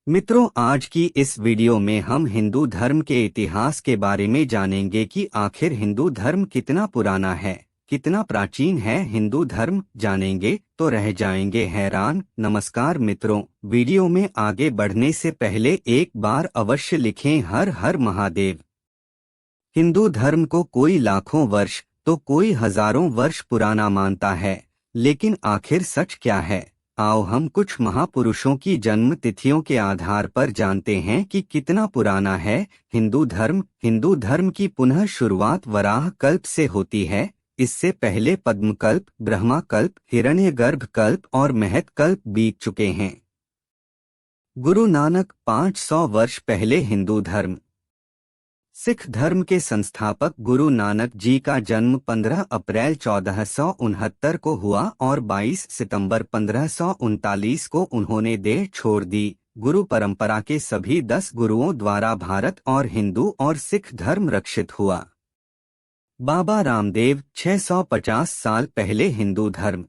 मित्रों, आज की इस वीडियो में हम हिंदू धर्म के इतिहास के बारे में जानेंगे कि आखिर हिंदू धर्म कितना पुराना है, कितना प्राचीन है। हिंदू धर्म जानेंगे तो रह जाएंगे हैरान। नमस्कार मित्रों, वीडियो में आगे बढ़ने से पहले एक बार अवश्य लिखें हर हर महादेव। हिंदू धर्म को कोई लाखों वर्ष तो कोई हजारों वर्ष पुराना मानता है, लेकिन आखिर सच क्या है? आओ हम कुछ महापुरुषों की जन्म तिथियों के आधार पर जानते हैं कि कितना पुराना है हिंदू धर्म। हिंदू धर्म की पुनः शुरुआत वराह कल्प से होती है। इससे पहले पद्मकल्प, ब्रह्माकल्प, हिरण्यगर्भ कल्प और महत कल्प बीत चुके हैं। गुरु नानक 500 वर्ष पहले हिंदू धर्म। सिख धर्म के संस्थापक गुरु नानक जी का जन्म 15 अप्रैल 1469 को हुआ और 22 सितंबर 1539 को उन्होंने देह छोड़ दी। गुरु परंपरा के सभी 10 गुरुओं द्वारा भारत और हिंदू और सिख धर्म रक्षित हुआ। बाबा रामदेव 650 साल पहले हिंदू धर्म।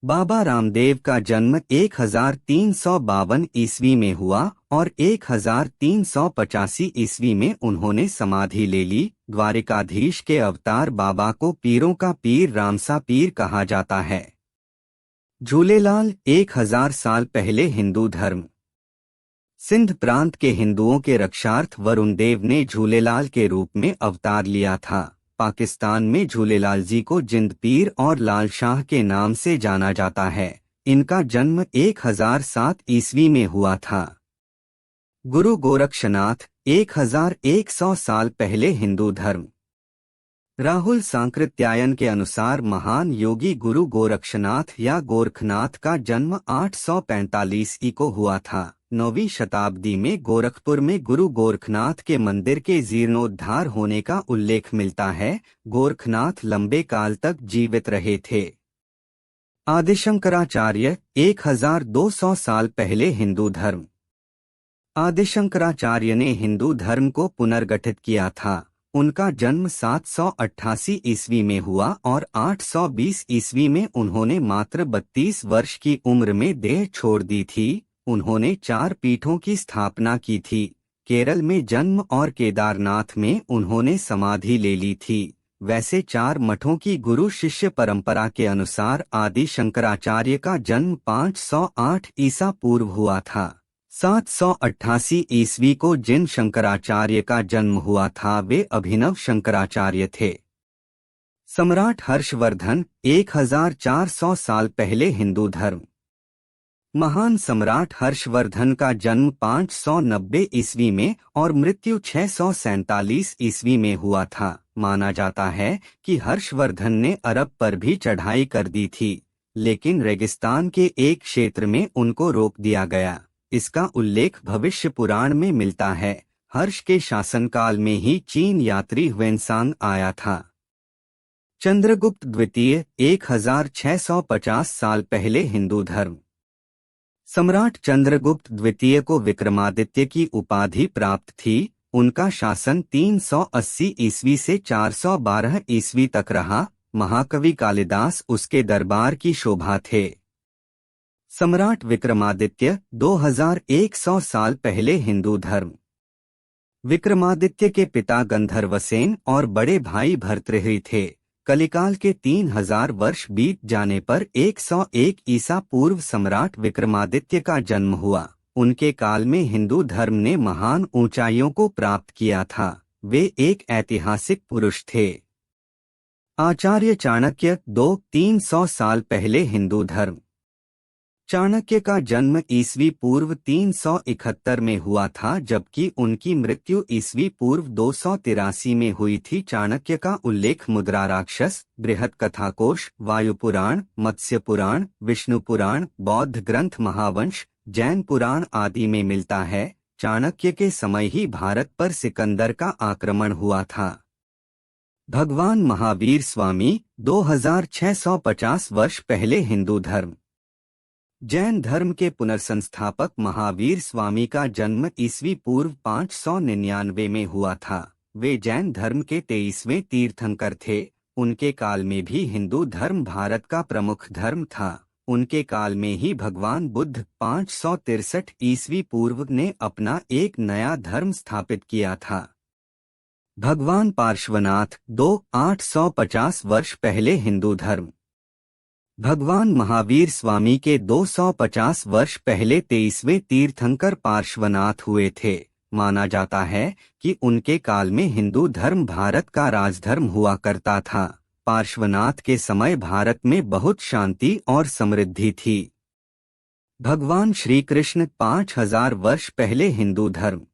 बाबा रामदेव का जन्म 1352 ईस्वी में हुआ और 1385 ईस्वी में उन्होंने समाधि ले ली। द्वारिकाधीश के अवतार बाबा को पीरों का पीर रामसा पीर कहा जाता है। झूलेलाल 1000 साल पहले हिंदू धर्म। सिंध प्रांत के हिंदुओं के रक्षार्थ वरुण देव ने झूलेलाल के रूप में अवतार लिया था। पाकिस्तान में झूलेलाल जी को जिंद पीर और लाल शाह के नाम से जाना जाता है। इनका जन्म 1007 ईस्वी में हुआ था। गुरु गोरक्षनाथ 1100 साल पहले हिंदू धर्म। राहुल सांकृत्यायन के अनुसार महान योगी गुरु गोरक्षनाथ या गोरखनाथ का जन्म 845 ई को हुआ था। 9वीं शताब्दी में गोरखपुर में गुरु गोरखनाथ के मंदिर के जीर्णोद्धार होने का उल्लेख मिलता है। गोरखनाथ लंबे काल तक जीवित रहे थे। आदिशंकराचार्य 1200 साल पहले हिंदू धर्म। आदिशंकराचार्य ने हिंदू धर्म को पुनर्गठित किया था। उनका जन्म 788 ईस्वी में हुआ और 820 ईस्वी में उन्होंने मात्र 32 वर्ष की उम्र में देह छोड़ दी थी। उन्होंने 4 पीठों की स्थापना की थी। केरल में जन्म और केदारनाथ में उन्होंने समाधि ले ली थी। वैसे 4 मठों की गुरु शिष्य परंपरा के अनुसार आदि शंकराचार्य का जन्म 508 ईसा पूर्व हुआ था। 788 ईस्वी को जिन शंकराचार्य का जन्म हुआ था वे अभिनव शंकराचार्य थे। सम्राट हर्षवर्धन 1400 साल पहले हिंदू धर्म। महान सम्राट हर्षवर्धन का जन्म 590 ईस्वी में और मृत्यु 647 ईस्वी में हुआ था। माना जाता है कि हर्षवर्धन ने अरब पर भी चढ़ाई कर दी थी, लेकिन रेगिस्तान के एक क्षेत्र में उनको रोक दिया गया। इसका उल्लेख भविष्य पुराण में मिलता है। हर्ष के शासनकाल में ही चीन यात्री ह्वेनसांग आया था। चंद्रगुप्त द्वितीय 1650 साल पहले हिंदू धर्म। सम्राट चंद्रगुप्त द्वितीय को विक्रमादित्य की उपाधि प्राप्त थी। उनका शासन 380 ईस्वी से 412 ईस्वी तक रहा। महाकवि कालिदास उसके दरबार की शोभा थे। सम्राट विक्रमादित्य 2100 साल पहले हिंदू धर्म। विक्रमादित्य के पिता गंधर्वसेन और बड़े भाई भर्तृहरि थे। कलिकाल के 3000 वर्ष बीत जाने पर 101 ईसा पूर्व सम्राट विक्रमादित्य का जन्म हुआ। उनके काल में हिंदू धर्म ने महान ऊंचाइयों को प्राप्त किया था। वे एक ऐतिहासिक पुरुष थे। आचार्य चाणक्य 200-300 साल पहले हिंदू धर्म। चाणक्य का जन्म ईस्वी पूर्व 371 में हुआ था, जबकि उनकी मृत्यु ईस्वी पूर्व 283 में हुई थी। चाणक्य का उल्लेख मुद्रा राक्षस, बृहत कथाकोश, वायुपुराण, मत्स्य पुराण, विष्णु पुराण, बौद्ध ग्रंथ महावंश, जैन पुराण आदि में मिलता है। चाणक्य के समय ही भारत पर सिकंदर का आक्रमण हुआ था। भगवान महावीर स्वामी 2650 वर्ष पहले हिंदू धर्म। जैन धर्म के पुनर्संस्थापक महावीर स्वामी का जन्म ईस्वी पूर्व 599 में हुआ था। वे जैन धर्म के 23वें तीर्थंकर थे। उनके काल में भी हिंदू धर्म भारत का प्रमुख धर्म था। उनके काल में ही भगवान बुद्ध 563 ईस्वी पूर्व ने अपना एक नया धर्म स्थापित किया था। भगवान पार्श्वनाथ 850 वर्ष पहले हिंदू धर्म। भगवान महावीर स्वामी के 250 वर्ष पहले 23वें तीर्थंकर पार्श्वनाथ हुए थे। माना जाता है कि उनके काल में हिंदू धर्म भारत का राजधर्म हुआ करता था। पार्श्वनाथ के समय भारत में बहुत शांति और समृद्धि थी। भगवान श्री कृष्ण 5000 वर्ष पहले हिंदू धर्म।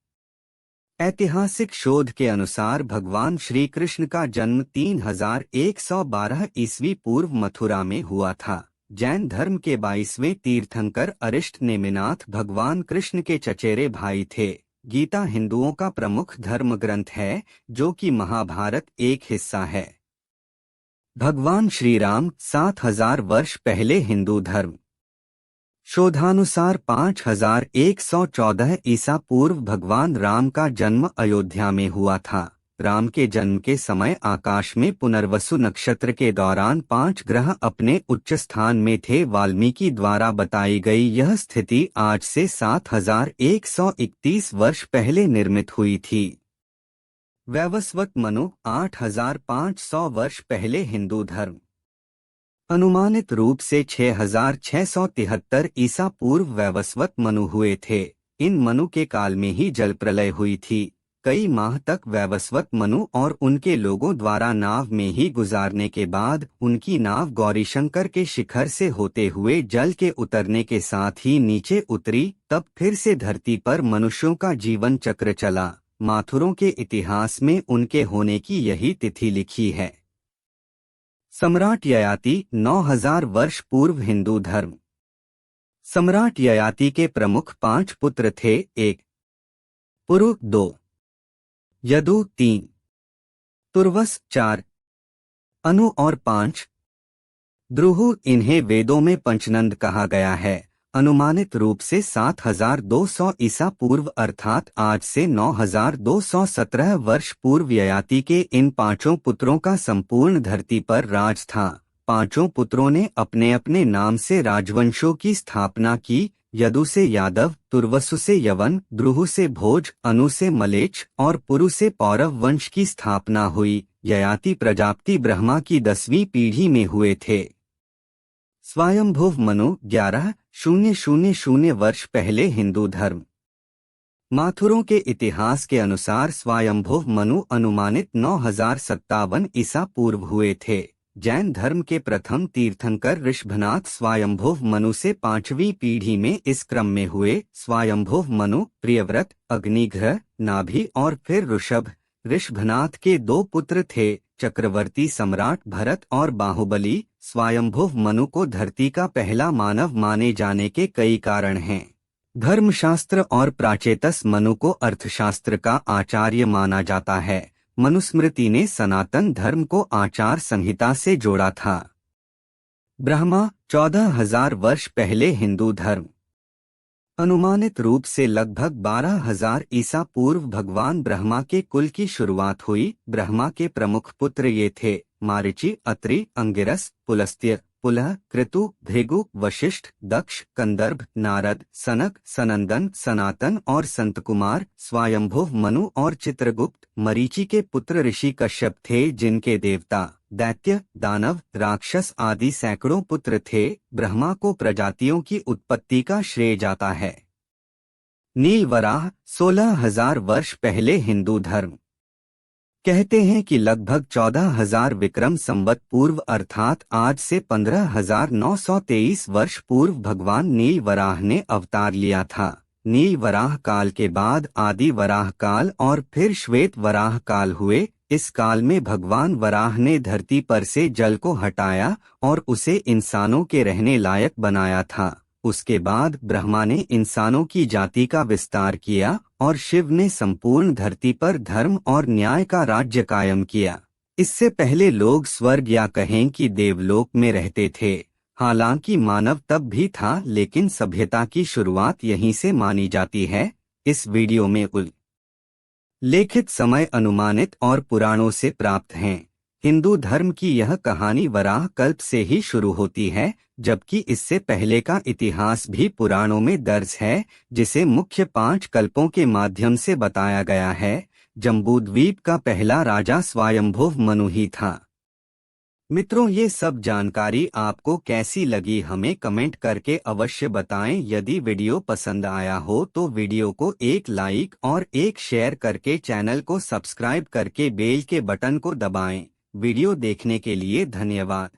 ऐतिहासिक शोध के अनुसार भगवान श्री कृष्ण का जन्म 3112 ईस्वी पूर्व मथुरा में हुआ था। जैन धर्म के 22वें तीर्थंकर अरिष्ट नेमिनाथ भगवान कृष्ण के चचेरे भाई थे। गीता हिंदुओं का प्रमुख धर्म ग्रंथ है, जो कि महाभारत एक हिस्सा है। भगवान श्री राम 7000 वर्ष पहले हिंदू धर्म। शोधानुसार 5114 ईसा पूर्व भगवान राम का जन्म अयोध्या में हुआ था। राम के जन्म के समय आकाश में पुनर्वसु नक्षत्र के दौरान 5 ग्रह अपने उच्च स्थान में थे। वाल्मीकि द्वारा बताई गई यह स्थिति आज से 7131 वर्ष पहले निर्मित हुई थी। वैवस्वत मनु 8500 वर्ष पहले हिंदू धर्म। अनुमानित रूप से 6673 ईसा पूर्व वैवस्वत मनु हुए थे। इन मनु के काल में ही जल प्रलय हुई थी। कई माह तक वैवस्वत मनु और उनके लोगों द्वारा नाव में ही गुजारने के बाद उनकी नाव गौरीशंकर के शिखर से होते हुए जल के उतरने के साथ ही नीचे उतरी। तब फिर से धरती पर मनुष्यों का जीवन चक्र चला। माथुरों के इतिहास में उनके होने की यही तिथि लिखी है। सम्राट ययाति 9000 वर्ष पूर्व हिंदू धर्म। सम्राट ययाति के प्रमुख 5 पुत्र थे। 1 पुरु, 2 यदु, 3 तुर्वस, 4 अनु और 5 द्रुहु। इन्हें वेदों में पंचनंद कहा गया है। अनुमानित रूप से 7200 ईसा पूर्व अर्थात आज से 9217 वर्ष पूर्व ययाति के इन 5 पुत्रों का संपूर्ण धरती पर राज था। 5 पुत्रों ने अपने अपने नाम से राजवंशों की स्थापना की। यदु से यादव, तुर्वसु से यवन, द्रुहु से भोज, अनु से मलेच्छ और पुरु से पौरव वंश की स्थापना हुई। ययाति प्रजापति ब्रह्मा की 10वीं पीढ़ी में हुए थे। स्वयंभुव मनु 11,000 वर्ष पहले हिंदू धर्म। माथुरों के इतिहास के अनुसार स्वयंभुव मनु अनुमानित 9057 ईसा पूर्व हुए थे। जैन धर्म के प्रथम तीर्थंकर ऋषभनाथ स्वयंभुव मनु से 5वीं पीढ़ी में इस क्रम में हुए। स्वयंभुव मनु, प्रियव्रत, अग्निघ्र, नाभि और फिर ऋषभ। ऋषभनाथ के 2 पुत्र थे, चक्रवर्ती सम्राट भरत और बाहुबली। स्वयंभुव मनु को धरती का पहला मानव माने जाने के कई कारण हैं। धर्मशास्त्र और प्राचेतस मनु को अर्थशास्त्र का आचार्य माना जाता है। मनुस्मृति ने सनातन धर्म को आचार संहिता से जोड़ा था। ब्रह्मा 14000 वर्ष पहले हिंदू धर्म। अनुमानित रूप से लगभग 12000 ईसा पूर्व भगवान ब्रह्मा के कुल की शुरुआत हुई। ब्रह्मा के प्रमुख पुत्र ये थे: मारीचि, अत्रि, अंगिरस, पुलस्त्य, पुलह, कृतु, भृगु, वशिष्ठ, दक्ष, कंदर्भ, नारद, सनक, सनंदन, सनातन और संतकुमार। स्वयंभुव मनु और चित्रगुप्त मरीचि के पुत्र ऋषि कश्यप थे, जिनके देवता, दैत्य, दानव, राक्षस आदि सैकड़ों पुत्र थे। ब्रह्मा को प्रजातियों की उत्पत्ति का श्रेय जाता है। नील वराह 16000 वर्ष पहले हिंदू धर्म। कहते हैं कि लगभग 14000 विक्रम संवत पूर्व अर्थात आज से 15923 वर्ष पूर्व भगवान नील वराह ने अवतार लिया था। नील वराह काल के बाद आदि वराह काल और फिर श्वेत वराह काल हुए। इस काल में भगवान वराह ने धरती पर से जल को हटाया और उसे इंसानों के रहने लायक बनाया था। उसके बाद ब्रह्मा ने इंसानों की जाति का विस्तार किया और शिव ने संपूर्ण धरती पर धर्म और न्याय का राज्य कायम किया। इससे पहले लोग स्वर्ग या कहें कि देवलोक में रहते थे। हालांकि मानव तब भी था, लेकिन सभ्यता की शुरुआत यहीं से मानी जाती है। इस वीडियो में उल्लेखित समय अनुमानित और पुराणों से प्राप्त हैं। हिंदू धर्म की यह कहानी वराह कल्प से ही शुरू होती है, जबकि इससे पहले का इतिहास भी पुराणों में दर्ज है, जिसे मुख्य 5 कल्पों के माध्यम से बताया गया है। जम्बूद्वीप का पहला राजा स्वयंभुव मनु ही था। मित्रों, ये सब जानकारी आपको कैसी लगी हमें कमेंट करके अवश्य बताएं। यदि वीडियो पसंद आया हो तो वीडियो को एक लाइक और एक शेयर करके चैनल को सब्सक्राइब करके बेल के बटन को दबाएं। वीडियो देखने के लिए धन्यवाद।